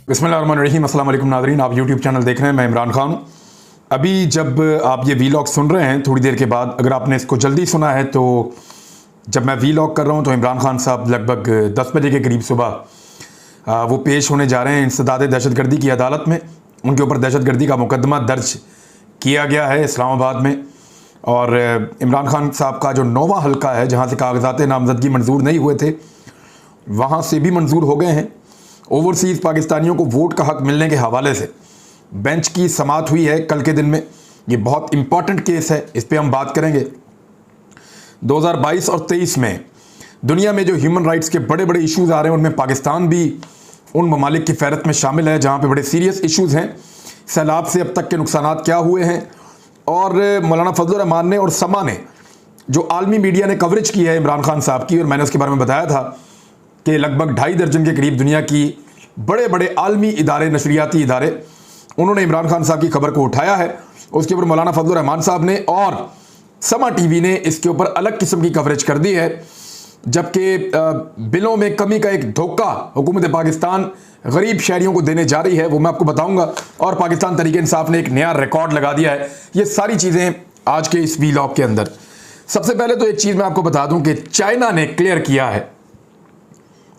बिस्मिल्लाहिर्रहमानिर्रहीम। अस्सलाम वालेकुम नाज़रीन, आप यूट्यूब चैनल देख रहे हैं, मैं इमरान खान। अभी जब आप ये वीलॉग सुन रहे हैं थोड़ी देर के बाद, अगर आपने इसको जल्दी सुना है तो जब मैं वीलॉग कर रहा हूँ तो इमरान खान साहब लगभग 10 बजे के करीब सुबह वो पेश होने जा रहे हैं इंसदाद दहशतगर्दी की अदालत में। उनके ऊपर दहशतगर्दी का मुकदमा दर्ज किया गया है इस्लामाबाद में। और इमरान खान साहब का जो 9वां हल्का है, जहाँ से कागजात नामजदगी मंजूर नहीं हुए थे, वहाँ से भी मंजूर हो गए हैं। ओवरसीज़ पाकिस्तानियों को वोट का हक मिलने के हवाले से बेंच की समाअत हुई है कल के दिन में। ये बहुत इंपॉर्टेंट केस है, इस पर हम बात करेंगे। 2022 और 23 में दुनिया में जो ह्यूमन राइट्स के बड़े बड़े इश्यूज़ आ रहे हैं, उनमें पाकिस्तान भी उन ममालिक की फहरत में शामिल है जहाँ पे बड़े सीरियस इश्यूज़ हैं। सैलाब से अब तक के नुकसानात क्या हुए हैं, और मौलाना फजलुर रहमान ने और समा ने जो आलमी मीडिया ने कवरेज की है इमरान खान साहब की, और मैंने उसके बारे में बताया था कि लगभग 2.5 दर्जन के करीब दुनिया की बड़े बड़े आलमी इदारे, नशरियाती इदारे, उन्होंने इमरान खान साहब की खबर को उठाया है। उसके ऊपर मौलाना फजलुर रहमान साहब ने और समा टीवी ने इसके ऊपर अलग किस्म की कवरेज कर दी है। जबकि बिलों में कमी का एक धोखा हुकूमत पाकिस्तान गरीब शहरियों को देने जा रही है, वो मैं आपको बताऊंगा। और पाकिस्तान तहरीक इंसाफ ने एक नया रिकॉर्ड लगा दिया है। ये सारी चीज़ें आज के इस वीलॉग के अंदर। सबसे पहले तो एक चीज़ मैं आपको बता दूं कि चाइना ने क्लियर किया है,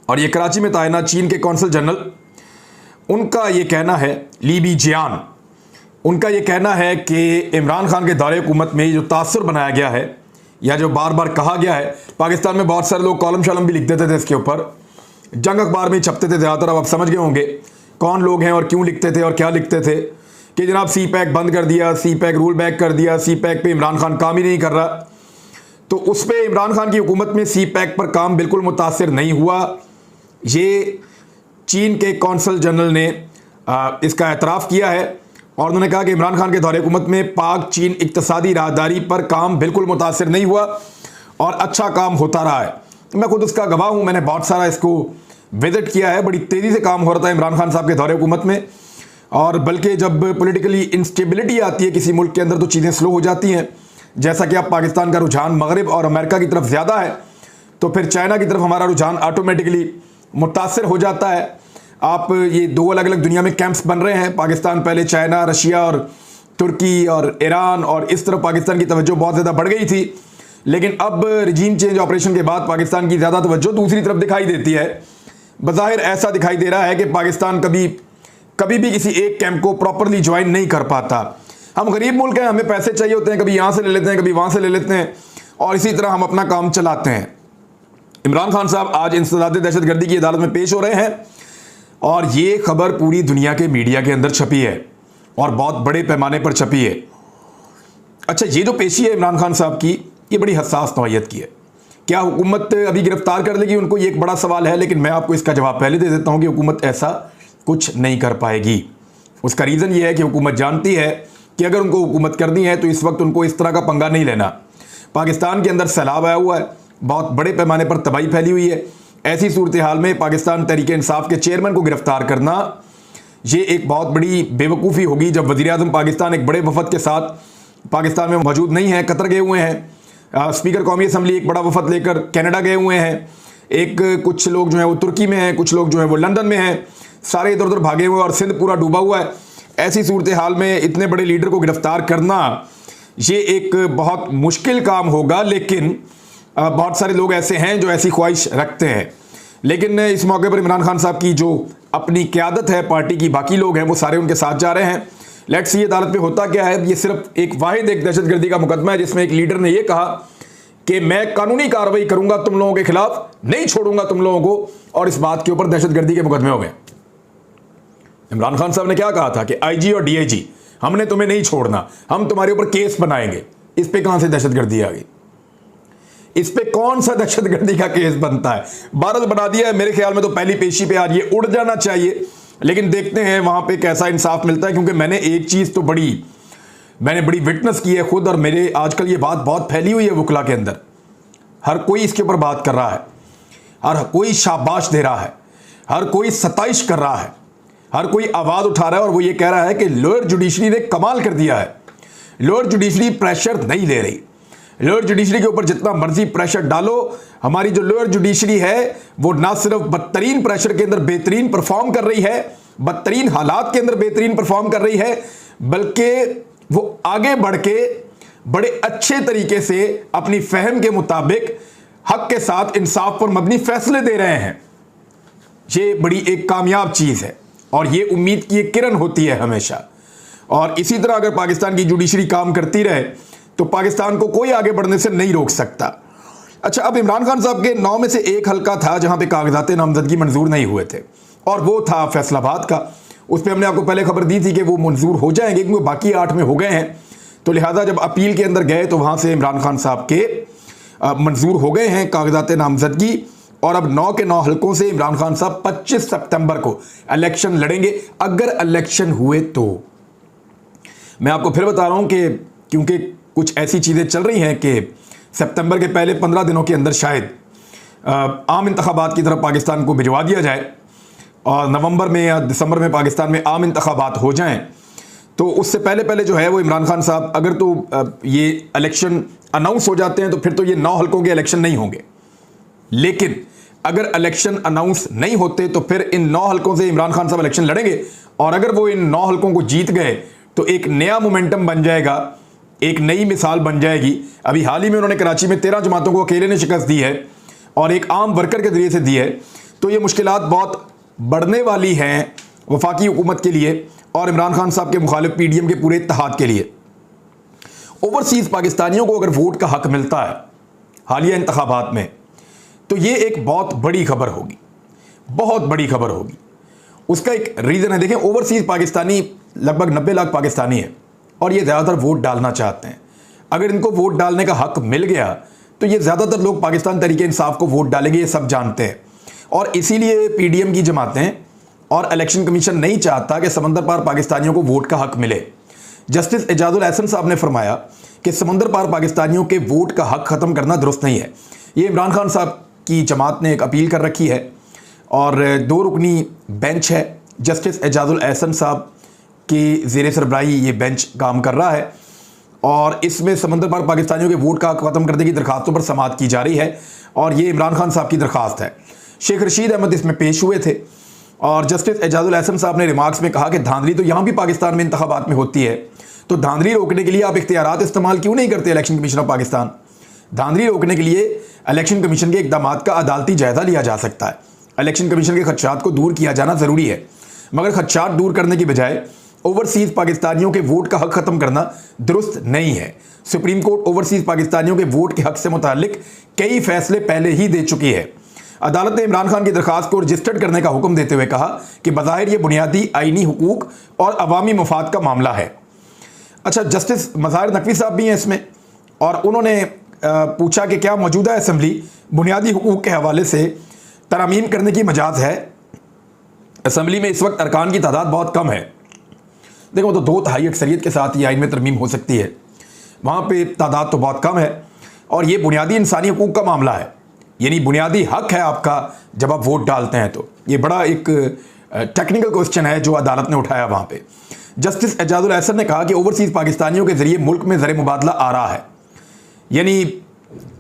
और ये कराची में तैनात चीन के कौंसल जनरल, उनका ये कहना है, ली बिजियान, उनका ये कहना है कि इमरान खान के दौरे हुकूमत में जो तासुर बनाया गया है, या जो बार बार कहा गया है, पाकिस्तान में बहुत सारे लोग कॉलम शालम भी लिख देते थे इसके ऊपर, जंग अखबार में छपते थे ज़्यादातर। अब आप समझ गए होंगे कौन लोग हैं और क्यों लिखते थे और क्या लिखते थे, कि जनाब सी पैक बंद कर दिया, सी पैक रूल बैक कर दिया, सी पैक पे इमरान खान काम ही नहीं कर रहा। तो उस पर इमरान खान की हुकूमत में सी पैक पर काम बिल्कुल मुतासिर नहीं हुआ। ये चीन के कौंसल जनरल ने इसका एतराफ़ किया है, और उन्होंने कहा कि इमरान खान के दौरे हुकूमत में पाक चीन इक़्तिसादी राहदारी पर काम बिल्कुल मुतासिर नहीं हुआ और अच्छा काम होता रहा है। मैं खुद उसका गवाह हूँ, मैंने बहुत सारा इसको विजिट किया है। बड़ी तेज़ी से काम हो रहा था इमरान खान साहब के दौरे हुकूमत में, और बल्कि जब पॉलिटिकली इंस्टेबिलिटी आती है किसी मुल्क के अंदर तो चीज़ें स्लो हो जाती हैं। जैसा कि अब पाकिस्तान का रुझान मगरिब और अमेरिका की तरफ ज़्यादा है, तो फिर चाइना की तरफ हमारा रुझान ऑटोमेटिकली मुतासिर हो जाता है। आप ये दो अलग अलग दुनिया में कैंप्स बन रहे हैं। पाकिस्तान पहले चाइना, रशिया और तुर्की और ईरान, और इस तरफ पाकिस्तान की तवज्जो बहुत ज़्यादा बढ़ गई थी। लेकिन अब रिजीम चेंज ऑपरेशन के बाद पाकिस्तान की ज़्यादा तवज्जो दूसरी तरफ दिखाई देती है। बज़ाहिर ऐसा दिखाई दे रहा है कि पाकिस्तान कभी भी किसी एक कैंप को प्रॉपरली ज्वाइन नहीं कर पाता। हम गरीब मुल्क हैं, हमें पैसे चाहिए होते हैं, कभी यहाँ से ले लेते हैं, कभी वहाँ से ले लेते हैं, और इसी तरह हम अपना काम चलाते हैं। इमरान खान साहब आज इंसदाद दहशतगर्दी की अदालत में पेश हो रहे हैं, और ये खबर पूरी दुनिया के मीडिया के अंदर छपी है और बहुत बड़े पैमाने पर छपी है। अच्छा, ये जो पेशी है इमरान खान साहब की, ये बड़ी हसास नौइयत की है। क्या हुकूमत अभी गिरफ्तार कर लेगी उनको, ये एक बड़ा सवाल है। लेकिन मैं आपको इसका जवाब पहले दे देता हूँ कि हुकूमत ऐसा कुछ नहीं कर पाएगी। उसका रीज़न ये है कि हुकूमत जानती है कि अगर उनको हुकूमत करनी है तो इस वक्त उनको इस तरह का पंगा नहीं लेना। पाकिस्तान के अंदर सैलाब आया हुआ है, बहुत बड़े पैमाने पर तबाही फैली हुई है। ऐसी सूरत हाल में पाकिस्तान तहरीक इंसाफ के चेयरमैन को गिरफ्तार करना ये एक बहुत बड़ी बेवकूफ़ी होगी। जब वज़ीर-ए-आज़म पाकिस्तान एक बड़े वफद के साथ पाकिस्तान में मौजूद नहीं है, कतर गए हुए हैं। स्पीकर कौमी असम्बली एक बड़ा वफद लेकर कनाडा गए हुए हैं। कुछ लोग जो हैं वो तुर्की में हैं, कुछ लोग जो हैं वो लंदन में हैं। सारे इधर उधर भागे हुए, और सिंध पूरा डूबा हुआ है। ऐसी सूरत हाल में इतने बड़े लीडर को गिरफ्तार करना ये एक बहुत मुश्किल काम होगा। लेकिन बहुत सारे लोग ऐसे हैं जो ऐसी ख्वाहिश रखते हैं। लेकिन इस मौके पर इमरान खान साहब की जो अपनी क़यादत है, पार्टी की बाकी लोग हैं, वो सारे उनके साथ जा रहे हैं। लेट्स सी अदालत में होता क्या है। ये सिर्फ एक दहशतगर्दी का मुकदमा है जिसमें एक लीडर ने यह कहा कि मैं कानूनी कार्रवाई करूंगा तुम लोगों के खिलाफ, नहीं छोड़ूंगा तुम लोगों को, और इस बात के ऊपर दहशतगर्दी के मुकदमे हो गए। इमरान खान साहब ने क्या कहा था कि आईजी और डीआईजी, हमने तुम्हें नहीं छोड़ना, हम तुम्हारे ऊपर केस बनाएंगे। इस पे कहां से दहशतगर्दी आ गई? इस पे कौन सा दहशतगर्दी का केस बनता है? भारत बना दिया है। मेरे ख्याल में तो पहली पेशी पे आज ये उड़ जाना चाहिए। लेकिन देखते हैं वहां पे कैसा इंसाफ मिलता है, क्योंकि मैंने एक चीज तो मैंने बड़ी विटनेस की है खुद, और मेरे आजकल ये बात बहुत फैली हुई है वकला के अंदर। हर कोई इसके ऊपर बात कर रहा है, हर कोई शाबाश दे रहा है, हर कोई सताइश कर रहा है, हर कोई आवाज उठा रहा है, और वो ये कह रहा है कि लोअर जुडिशरी ने कमाल कर दिया है। लोअर जुडिशरी प्रेशर नहीं ले रही। लोअर जुडिशरी के ऊपर जितना मर्जी प्रेशर डालो, हमारी जो लोअर जुडिशरी है वो ना सिर्फ बदतरीन प्रेशर के अंदर बेहतरीन परफॉर्म कर रही है, बदतरीन हालात के अंदर बेहतरीन परफॉर्म कर रही है, बल्कि वो आगे बढ़ के बड़े अच्छे तरीके से अपनी फहम के मुताबिक हक के साथ इंसाफ पर मबनी फैसले दे रहे हैं। ये बड़ी एक कामयाब चीज़ है और ये उम्मीद की एक किरण होती है हमेशा। और इसी तरह अगर पाकिस्तान की जुडिशरी काम करती रहे तो पाकिस्तान को कोई आगे बढ़ने से नहीं रोक सकता। अच्छा, अब इमरान खान साहब के 9 में से एक हल्का था जहां पे कागजात नामजदगी मंजूर नहीं हुए थे, और वो था फैसलाबाद का। उस पर हमने आपको पहले खबर दी थी कि वो मंजूर हो जाएंगे, क्योंकि बाकी 8 में हो गए हैं। तो लिहाजा जब अपील के अंदर गए तो वहां से इमरान खान साहब के मंजूर हो गए हैं कागजात नामजदगी, और अब 9 के 9 हल्कों से इमरान खान साहब 25 सितंबर को इलेक्शन लड़ेंगे, अगर इलेक्शन हुए तो। मैं आपको फिर बता रहा हूं कि क्योंकि कुछ ऐसी चीज़ें चल रही हैं कि सितंबर के पहले 15 दिनों के अंदर शायद आम इंतखाबात की तरफ पाकिस्तान को भिजवा दिया जाए, और नवंबर में या दिसंबर में पाकिस्तान में आम इंतखाबात हो जाएं, तो उससे पहले पहले जो है वो इमरान खान साहब अगर तो ये इलेक्शन अनाउंस हो जाते हैं तो फिर तो ये 9 हल्कों के इलेक्शन नहीं होंगे। लेकिन अगर इलेक्शन अनाउंस नहीं होते तो फिर इन 9 हल्कों से इमरान खान साहब इलेक्शन लड़ेंगे, और अगर वो इन 9 हल्कों को जीत गए तो एक नया मोमेंटम बन जाएगा, एक नई मिसाल बन जाएगी। अभी हाल ही में उन्होंने कराची में 13 जमातों को अकेले ने शिकस्त दी है और एक आम वर्कर के जरिए से दी है। तो ये मुश्किलात बहुत बढ़ने वाली हैं वफाकी हुकूमत के लिए और इमरान खान साहब के मुखालिफ पीडीएम के पूरे इत्तेहाद के लिए। ओवरसीज़ पाकिस्तानियों को अगर वोट का हक मिलता है हालिया इंतखाबात में, तो ये एक बहुत बड़ी खबर होगी, बहुत बड़ी खबर होगी। उसका एक रीज़न है, देखें ओवरसीज़ पाकिस्तानी लगभग 90 लाख पाकिस्तानी है और ये ज़्यादातर वोट डालना चाहते हैं। अगर इनको वोट डालने का हक मिल गया तो ये ज़्यादातर लोग पाकिस्तान तहरीक इंसाफ को वोट डालेंगे, ये सब जानते हैं। और इसीलिए पीडीएम की जमातें और इलेक्शन कमीशन नहीं चाहता कि समंदर पार पाकिस्तानियों को वोट का हक मिले। जस्टिस एजाजुल एहसन साहब ने फरमाया कि समंदर पार पाकिस्तानियों के वोट का हक ख़त्म करना दुरुस्त नहीं है। ये इमरान खान साहब की जमात ने एक अपील कर रखी है और 2 रुकनी बेंच है, जस्टिस एजाजुल एहसन साहब की ज़ेर सरबराही ये बेंच काम कर रहा है, और इसमें समंदर पार पाकिस्तानियों के वोट का हक ख़त्म करने की दरखास्तों पर समाअत की जा रही है, और ये इमरान खान साहब की दरखास्त है। शेख रशीद अहमद इसमें पेश हुए थे और जस्टिस एजाजुल एहसन साहब ने रिमार्क्स में कहा कि धांधली तो यहाँ भी पाकिस्तान में इंतखाबात में होती है, तो धांधली रोकने के लिए आप इख्तियारात इस्तेमाल क्यों नहीं करते इलेक्शन कमीशन ऑफ पाकिस्तान। धांधली रोकने के लिए इलेक्शन कमीशन के इकदाम का अदालती जायज़ा लिया जा सकता है। इलेक्शन कमीशन के खदशात को दूर किया जाना ज़रूरी है, मगर खदशात दूर करने की बजाय ओवरसीज़ पाकिस्तानियों के वोट का हक ख़त्म करना दुरुस्त नहीं है। सुप्रीम कोर्ट ओवरसीज़ पाकिस्तानियों के वोट के हक से मुतालिक कई फैसले पहले ही दे चुकी है। अदालत ने इमरान खान की दरखास्त को रजिस्टर्ड करने का हुक्म देते हुए कहा कि बज़ाहिर ये बुनियादी आईनी हुकूक और अवामी मफाद का मामला है। अच्छा, जस्टिस मज़ाहिर नकवी साहब भी हैं इसमें, और उन्होंने पूछा कि क्या मौजूदा असम्बली बुनियादी हुकूक के हवाले से तरमीम करने की मजाज है। असम्बली में इस वक्त अरकान की तादाद बहुत कम है। देखो, तो 2/3 अक्सरियत के साथ ये आइन में तरमीम हो सकती है, वहाँ पे तादाद तो बहुत कम है, और ये बुनियादी इंसानी हुकूक का मामला है, यानी बुनियादी हक है आपका जब आप वोट डालते हैं। तो ये बड़ा एक टेक्निकल क्वेश्चन है जो अदालत ने उठाया वहाँ पे। जस्टिस एजाजुल एहसन ने कहा कि ओवरसीज़ पाकिस्तानियों के ज़रिए मुल्क में ज़र मुबादला आ रहा है, यानी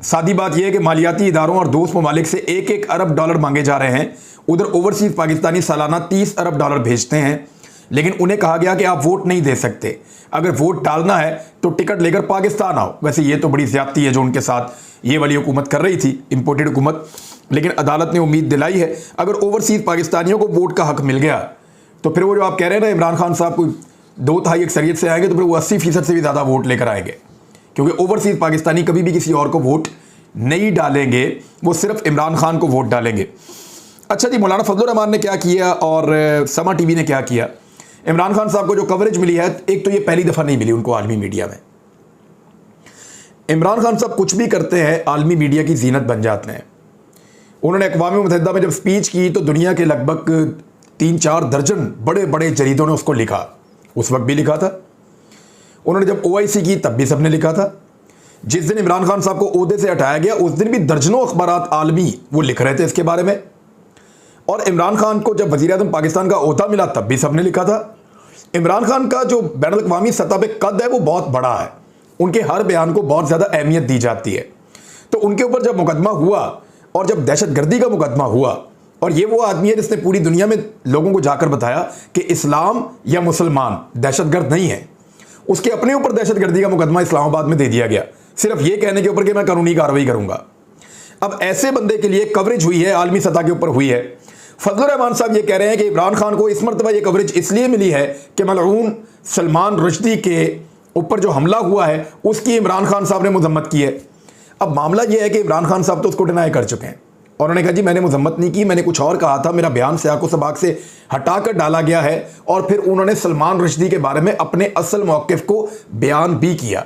सादी बात यह है कि मालियाती इदारों और दोस्त ममालिक से 1-1 अरब डॉलर मांगे जा रहे हैं। उधर ओवरसीज़ पाकिस्तानी सालाना 30 अरब डॉलर भेजते हैं, लेकिन उन्हें कहा गया कि आप वोट नहीं दे सकते, अगर वोट डालना है तो टिकट लेकर पाकिस्तान आओ। वैसे ये तो बड़ी ज़्यादती है जो उनके साथ ये वाली हुकूमत कर रही थी, इम्पोर्टेड हुकूमत, लेकिन अदालत ने उम्मीद दिलाई है अगर ओवरसीज़ पाकिस्तानियों को वोट का हक मिल गया तो फिर वो जो आप कह रहे हैं ना इमरान खान साहब को 2/3 अक्सरियत से आएंगे, तो फिर वो 80% से भी ज़्यादा वोट लेकर आएंगे, क्योंकि ओवरसीज़ पाकिस्तानी कभी भी किसी और को वोट नहीं डालेंगे, वो सिर्फ इमरान खान को वोट डालेंगे। अच्छा जी, मौलाना फजलुर रहमान ने क्या किया और समा टीवी ने क्या किया। इमरान खान साहब को जो कवरेज मिली है, एक तो ये पहली दफ़ा नहीं मिली उनको आलमी मीडिया में। इमरान खान साहब कुछ भी करते हैं आलमी मीडिया की जीनत बन जाते हैं। उन्होंने अक़वाम मुत्तहिदा में जब स्पीच की तो दुनिया के लगभग 3-4 दर्जन बड़े बड़े जरीदों ने उसको लिखा, उस वक्त भी लिखा था। उन्होंने जब OIC की तब भी सबने लिखा था। जिस दिन इमरान खान साहब को ओहदे से हटाया गया उस दिन भी दर्जनों अखबारात आलमी वो लिख रहे थे इसके बारे में, और इमरान खान को जब वज़ीर-ए-आज़म पाकिस्तान का ओहदा मिला तब भी सबने लिखा था। इमरान खान का जो बैनुल-अक़वामी सतह पे कद है वो बहुत बड़ा है, उनके हर बयान को बहुत ज़्यादा अहमियत दी जाती है। तो उनके ऊपर जब मुकदमा हुआ और जब दहशतगर्दी का मुकदमा हुआ और ये वो आदमी है जिसने पूरी दुनिया में लोगों को जाकर बताया कि इस्लाम या मुसलमान दहशतगर्द नहीं है। उसके अपने ऊपर दहशतगर्दी का मुकदमा इस्लामाबाद में दे दिया गया, सिर्फ ये कहने के ऊपर कि मैं कानूनी कार्रवाई करूंगा। अब ऐसे बंदे के लिए कवरेज हुई है, आलमी सतह के ऊपर हुई है। फजलुर रहमान साहब ये कह रहे हैं कि इमरान खान को इस मरतबा ये कवरेज इसलिए मिली है कि मलऊन सलमान रुश्दी के ऊपर जो हमला हुआ है उसकी इमरान खान साहब ने मजम्मत की है। अब मामला यह है कि इमरान खान साहब तो उसको डिनाई कर चुके हैं और उन्होंने कहा जी मैंने मजम्मत नहीं की, मैंने कुछ और कहा था, मेरा बयान सियाको सबाक से हटाकर डाला गया है। और फिर उन्होंने सलमान रुश्दी के बारे में अपने असल मौक़िफ़ को बयान भी किया,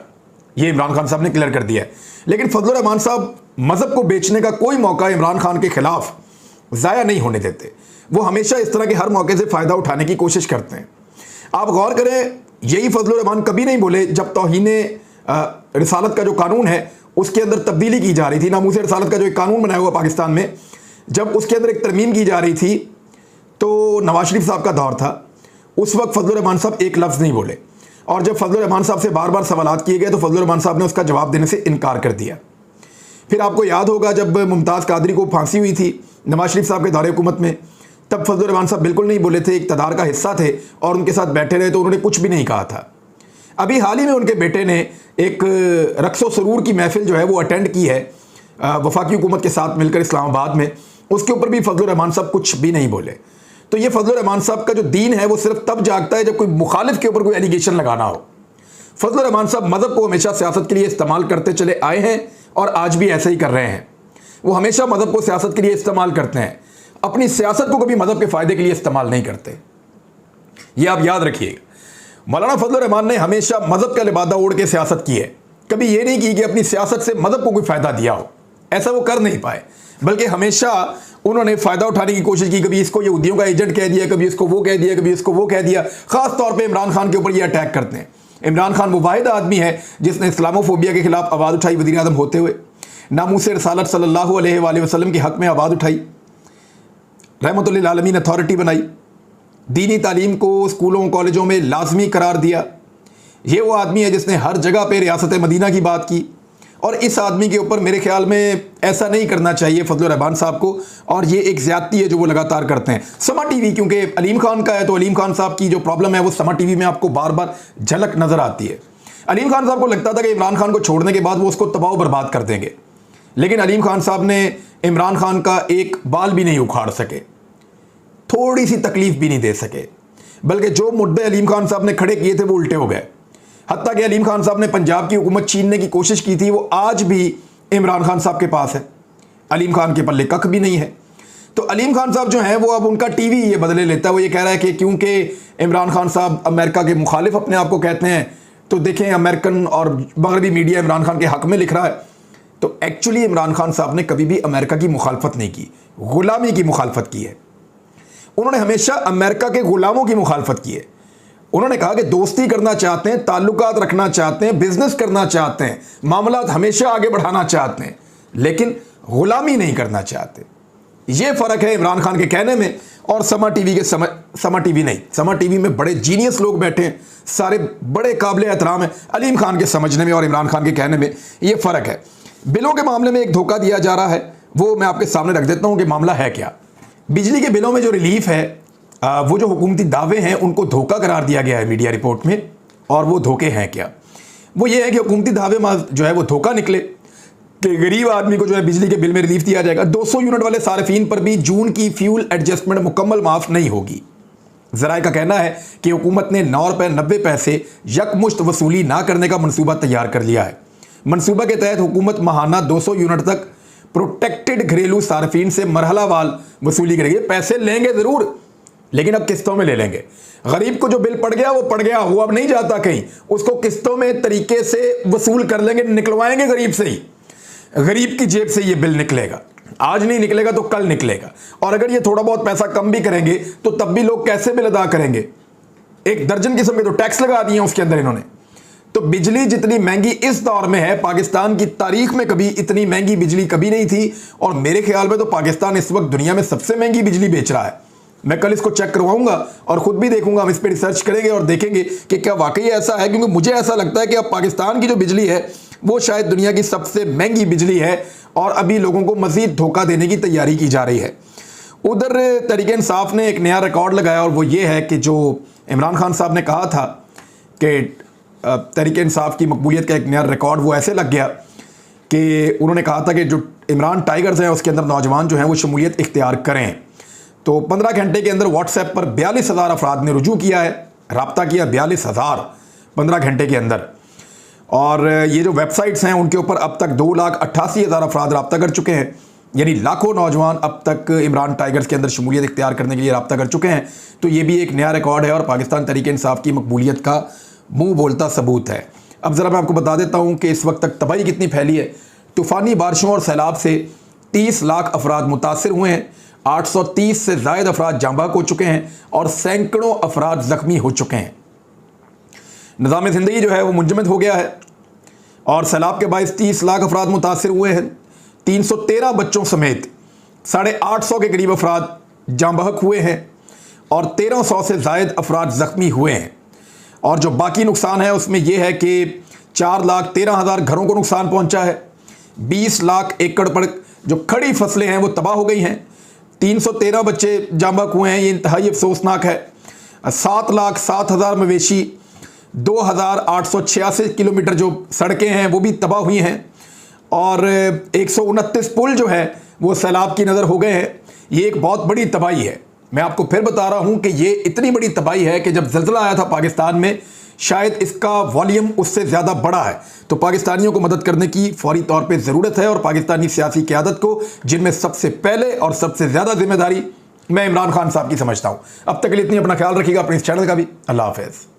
ये इमरान खान साहब ने क्लियर कर दिया है। लेकिन फजलुर रहमान साहब मज़हब को बेचने का कोई मौका इमरान खान के खिलाफ ज़ाया नहीं होने देते। वो हमेशा इस तरह के हर मौके से फ़ायदा उठाने की कोशिश करते हैं। आप गौर करें, यही फजलुर रहमान कभी नहीं बोले जब तौहीने रिसालत का जो कानून है उसके अंदर तब्दीली की जा रही थी, नामूस रिसालत का जो एक कानून बनाया हुआ पाकिस्तान में, जब उसके अंदर एक तरमीम की जा रही थी तो नवाज शरीफ साहब का दौर था, उस वक्त फजलुर रहमान साहब एक लफ्ज़ नहीं बोले। और जब फजलुर रहमान साहब से बार बार सवालात किए गए तो फजलुर रहमान साहब ने उसका जवाब देने से इनकार कर दिया। फिर आपको याद होगा जब मुमताज़ कादरी को फांसी हुई थी नवाज शरीफ साहब के दौरे हुकूमत में, तब फजलुर रहमान साहब बिल्कुल नहीं बोले थे, इक़्तिदार का हिस्सा थे और उनके साथ बैठे रहे तो उन्होंने कुछ भी नहीं कहा था। अभी हाल ही में उनके बेटे ने एक रक्सो सरूर की महफिल जो है वो अटेंड की है वफाकी हुकूमत के साथ मिलकर इस्लामाबाद में, उसके ऊपर भी फजलुर रहमान साहब कुछ भी नहीं बोले। तो ये फजलुर रहमान साहब का जो दीन है वो सिर्फ तब जागता है जब कोई मुखालिफ के ऊपर कोई एलिगेशन लगाना हो। फजलुर रहमान साहब मज़हब को हमेशा सियासत के लिए इस्तेमाल करते चले आए हैं और आज भी ऐसे ही कर रहे हैं। वो हमेशा मज़हब को सियासत के लिए इस्तेमाल करते हैं, अपनी सियासत को कभी मज़हब के फ़ायदे के लिए इस्तेमाल नहीं करते, ये आप याद रखिएगा। मौलाना फजलुर रहमान ने हमेशा मज़हब का लिबादा ओढ़ के सियासत की है, कभी ये नहीं की कि अपनी सियासत से मज़हब को कोई फ़ायदा दिया हो, ऐसा वो कर नहीं पाए, बल्कि हमेशा उन्होंने फ़ायदा उठाने की कोशिश की। कभी इसको यहूदियों का एजेंट कह दिया, कभी इसको वो कह दिया, कभी इसको वो कह दिया। ख़ास तौर पर इमरान खान के ऊपर ये अटैक करते हैं। इमरान खान वो वाहिद आदमी है जिसने इस्लामोफोबिया के खिलाफ आवाज़ उठाई, वज़ीर आज़म होते हुए नामूस रिसालत सल्लल्लाहु अलैहि वसल्लम के हक़ में आवाज़ उठाई, रहमतुल लिल आलमीन अथॉरिटी बनाई, दीनी तालीम को स्कूलों कॉलेजों में लाजमी करार दिया। ये वो आदमी है जिसने हर जगह पे रियासत मदीना की बात की। और इस आदमी के ऊपर मेरे ख्याल में ऐसा नहीं करना चाहिए फजलुर रहमान साहब को, और ये एक ज़्यादती है जो वो लगातार करते हैं। समा टीवी क्योंकि अलीम खान का है तो अलीम खान साहब की जो प्रॉब्लम है वो समा टीवी में आपको बार बार झलक नज़र आती है। अलीम खान साहब को लगता था कि इमरान खान को छोड़ने के बाद वो उसको तबाह बर्बाद कर देंगे, लेकिन अलीम खान साहब ने इमरान खान का एक बाल भी नहीं उखाड़ सके, थोड़ी सी तकलीफ भी नहीं दे सके, बल्कि जो मुद्दे अलीम खान साहब ने खड़े किए थे वो उल्टे हो गए। हत्ता कि अलीम खान साहब ने पंजाब की हुकूमत छीनने की कोशिश की थी, वो आज भी इमरान खान साहब के पास है। अलीम खान के पल्ले कख भी नहीं है। तो अलीम खान साहब जो हैं वो अब उनका टीवी ये बदले लेता है। वो ये कह रहा है कि क्योंकि इमरान खान साहब अमेरिका के मुखालिफ अपने आप को कहते हैं, तो देखें अमेरिकन और मगरबी मीडिया इमरान खान के हक़ में लिख रहा है। तो एक्चुअली इमरान खान साहब ने कभी भी अमेरिका की मुखालफत नहीं की, गुलामी की मुखालफत की है। उन्होंने हमेशा अमेरिका के गुलामों की मुखालफत की है। उन्होंने कहा कि दोस्ती करना चाहते हैं, ताल्लुकात रखना चाहते हैं, बिजनेस करना चाहते हैं, मामलात हमेशा आगे बढ़ाना चाहते हैं, लेकिन गुलामी नहीं करना चाहते। ये फ़र्क है इमरान खान के कहने में और समा टीवी के समा टीवी नहीं। समा टीवी में बड़े जीनियस लोग बैठे हैं, सारे बड़े काबिल एहतराम हैं। अलीम खान के समझने में और इमरान खान के कहने में ये फ़र्क है। बिलों के मामले में एक धोखा दिया जा रहा है, वो मैं आपके सामने रख देता हूँ कि मामला है क्या। बिजली के बिलों में जो रिलीफ है, वो जो हुकूमती दावे हैं उनको धोखा करार दिया गया है मीडिया रिपोर्ट में। और वो धोखे हैं क्या? वो ये है कि हुकूमती दावे जो है वो धोखा निकले कि गरीब आदमी को जो है बिजली के बिल में रिलीफ दिया जाएगा। 200 यूनिट वाले सार्फिन पर भी जून की फ्यूल एडजस्टमेंट मुकम्मल माफ़ नहीं होगी। ज़राए का कहना है कि हुकूमत ने 9 रुपये 90 पैसे यकमुश्त वसूली ना करने का मनसूबा तैयार कर लिया है। मनसूबा के तहत हुकूमत माहाना 200 यूनिट तक प्रोटेक्टेड घरेलू सार्फिन से मरहलावार वसूली करेगी। पैसे लेंगे ज़रूर, लेकिन अब किस्तों में ले लेंगे। गरीब को जो बिल पड़ गया वो पड़ गया, वो अब नहीं जाता कहीं, उसको किस्तों में तरीके से वसूल कर लेंगे, निकलवाएंगे गरीब से ही। गरीब की जेब से ये बिल निकलेगा, आज नहीं निकलेगा तो कल निकलेगा। और अगर ये थोड़ा बहुत पैसा कम भी करेंगे तो तब भी लोग कैसे बिल अदा करेंगे? एक दर्जन किस्म के तो टैक्स लगा दिए उसके अंदर इन्होंने। तो बिजली जितनी महंगी इस दौर में है, पाकिस्तान की तारीख में कभी इतनी महंगी बिजली कभी नहीं थी। और मेरे ख्याल में तो पाकिस्तान इस वक्त दुनिया में सबसे महंगी बिजली बेच रहा है। मैं कल इसको चेक करवाऊंगा और खुद भी देखूंगा, हम इस पर रिसर्च करेंगे और देखेंगे कि क्या वाकई ऐसा है। क्योंकि मुझे ऐसा लगता है कि अब पाकिस्तान की जो बिजली है वो शायद दुनिया की सबसे महंगी बिजली है और अभी लोगों को मजीद धोखा देने की तैयारी की जा रही है। उधर तहरीक इंसाफ ने एक नया रिकॉर्ड लगाया और वो ये है कि जो इमरान खान साहब ने कहा था कि तहरीक इंसाफ की मकबूलियत का एक नया रिकॉर्ड वो ऐसे लग गया कि उन्होंने कहा था कि जो इमरान टाइगर्स हैं उसके अंदर नौजवान जो हैं वो शमूलियत इख्तियार करें। तो 15 घंटे के अंदर व्हाट्सएप पर 42,000 अफराद ने रुजू किया है, रब्ता किया 42,000 15 घंटे के अंदर। और ये जो वेबसाइट्स हैं उनके ऊपर अब तक 2,88,000 अफराद रब्ता कर चुके हैं, यानी लाखों नौजवान अब तक इमरान टाइगर्स के अंदर शमूलियत इख्तियार करने के लिए रब्ता कर चुके हैं। तो ये भी एक नया रिकॉर्ड है और पाकिस्तान तहरीक इंसाफ की मकबूलियत का मुंह बोलता सबूत है। अब ज़रा मैं आपको बता देता हूँ कि इस वक्त तक तबाही कितनी फैली है। तूफ़ानी बारिशों और सैलाब से 30 लाख अफराद मुतासर हुए हैं, 830 से ज़ायद अफराद जाँ बहक हो चुके हैं और सैकड़ों अफराद ज़ख्मी हो चुके हैं। निज़ाम ज़िंदगी जो है वो मुंजमद हो गया है और सैलाब के बायस 30 लाख अफराद मुतासर हुए हैं। 313 बच्चों समेत 850 के करीब अफराद जाँ बहक हुए हैं और 1300 से ज़ायद अफराद ज़ख्मी हुए हैं। और जो बाकी नुकसान है उसमें यह है कि 4,13,000 घरों को नुकसान पहुंचा है, 20 लाख एकड़ पर जो खड़ी फसलें हैं वो तबाह हो गई हैं, 313 बच्चे जाँ बहक हुए हैं, ये इंतहाई अफसोसनाक है। 7,07,000 मवेशी, 2,886 किलोमीटर जो सड़कें हैं वो भी तबाह हुई हैं और 129 पुल जो है वो सैलाब की नज़र हो गए हैं। ये एक बहुत बड़ी तबाही है। मैं आपको फिर बता रहा हूं कि ये इतनी बड़ी तबाही है कि जब ज़ल्ज़ला आया था पाकिस्तान में शायद इसका वॉल्यूम उससे ज़्यादा बड़ा है। तो पाकिस्तानियों को मदद करने की फौरी तौर पे ज़रूरत है और पाकिस्तानी सियासी क़यादत को, जिनमें सबसे पहले और सबसे ज़्यादा जिम्मेदारी मैं इमरान खान साहब की समझता हूँ। अब तक के लिए इतनी, अपना ख्याल रखिएगा, अपने इस चैनल का भी। अल्लाह हाफ़िज़।